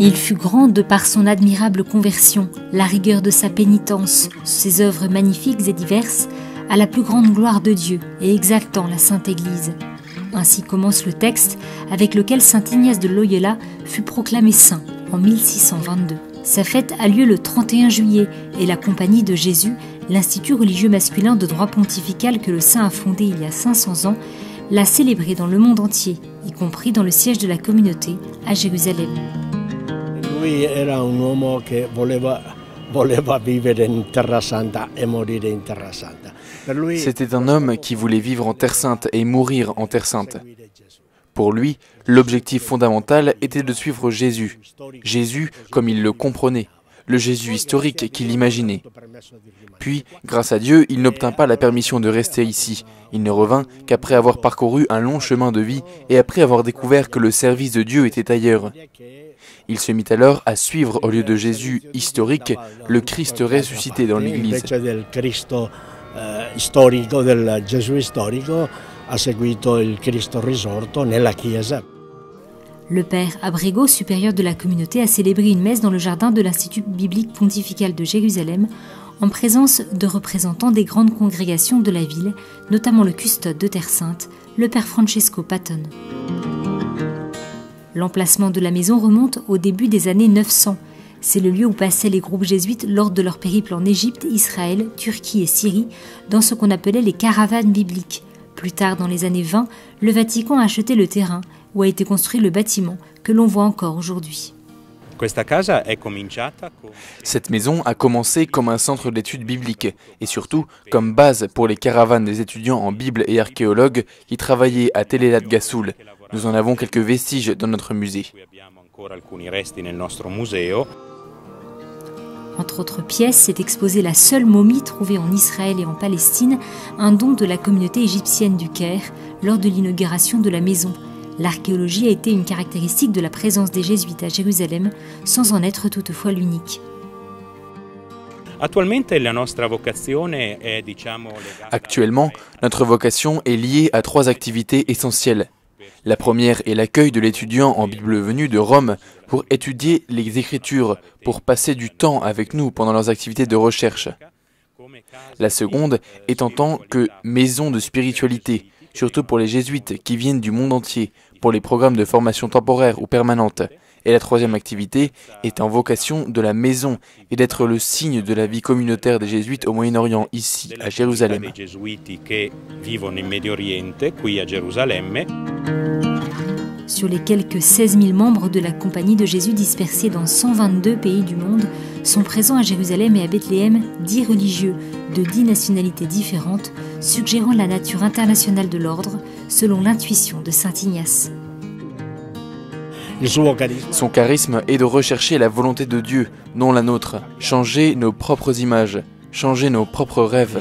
Il fut grand de par son admirable conversion, la rigueur de sa pénitence, ses œuvres magnifiques et diverses, à la plus grande gloire de Dieu et exaltant la Sainte Église. Ainsi commence le texte avec lequel saint Ignace de Loyola fut proclamé saint en 1622. Sa fête a lieu le 31 juillet et la Compagnie de Jésus, l'institut religieux masculin de droit pontifical que le saint a fondé il y a 500 ans, l'a célébré dans le monde entier, y compris dans le siège de la communauté à Jérusalem. Lui era un uomo che voleva vivere in Terra Santa e morire in Terra Santa. C'était un homme qui voulait vivre en Terre Sainte et mourir en Terre Sainte. Pour lui, l'objectif fondamental était de suivre Jésus. Jésus comme il le comprenait, le Jésus historique qu'il imaginait. Puis, grâce à Dieu, il n'obtint pas la permission de rester ici. Il ne revint qu'après avoir parcouru un long chemin de vie et après avoir découvert que le service de Dieu était ailleurs. Il se mit alors à suivre au lieu de Jésus historique, le Christ ressuscité dans l'Église. Del Gesù storico ha seguito il Cristo risorto nella Chiesa. Le père Abrego, supérieur de la communauté, a célébré une messe dans le jardin de l'Institut biblique pontifical de Jérusalem, en présence de représentants des grandes congrégations de la ville, notamment le custode de Terre Sainte, le père Francesco Patton. L'emplacement de la maison remonte au début des années 900. C'est le lieu où passaient les groupes jésuites lors de leur périple en Égypte, Israël, Turquie et Syrie, dans ce qu'on appelait les caravanes bibliques. Plus tard, dans les années 20, le Vatican a acheté le terrain où a été construit le bâtiment que l'on voit encore aujourd'hui. Cette maison a commencé comme un centre d'études bibliques et surtout comme base pour les caravanes des étudiants en Bible et archéologues qui travaillaient à Tel Elad Gassoul. Nous en avons quelques vestiges dans notre musée. Entre autres pièces, s'est exposée la seule momie trouvée en Israël et en Palestine, un don de la communauté égyptienne du Caire lors de l'inauguration de la maison. L'archéologie a été une caractéristique de la présence des jésuites à Jérusalem, sans en être toutefois l'unique. Actuellement, notre vocation est liée à 3 activités essentielles. La première est l'accueil de l'étudiant en Bible venu de Rome pour étudier les Écritures, pour passer du temps avec nous pendant leurs activités de recherche. La seconde est en tant que maison de spiritualité, surtout pour les jésuites qui viennent du monde entier, pour les programmes de formation temporaire ou permanente. Et la troisième activité est en vocation de la maison et d'être le signe de la vie communautaire des jésuites au Moyen-Orient, ici, à Jérusalem. Sur les quelques 16 000 membres de la Compagnie de Jésus dispersés dans 122 pays du monde, sont présents à Jérusalem et à Bethléem 10 religieux de 10 nationalités différentes, suggérant la nature internationale de l'ordre, selon l'intuition de saint Ignace. Son charisme est de rechercher la volonté de Dieu, non la nôtre, changer nos propres images, changer nos propres rêves.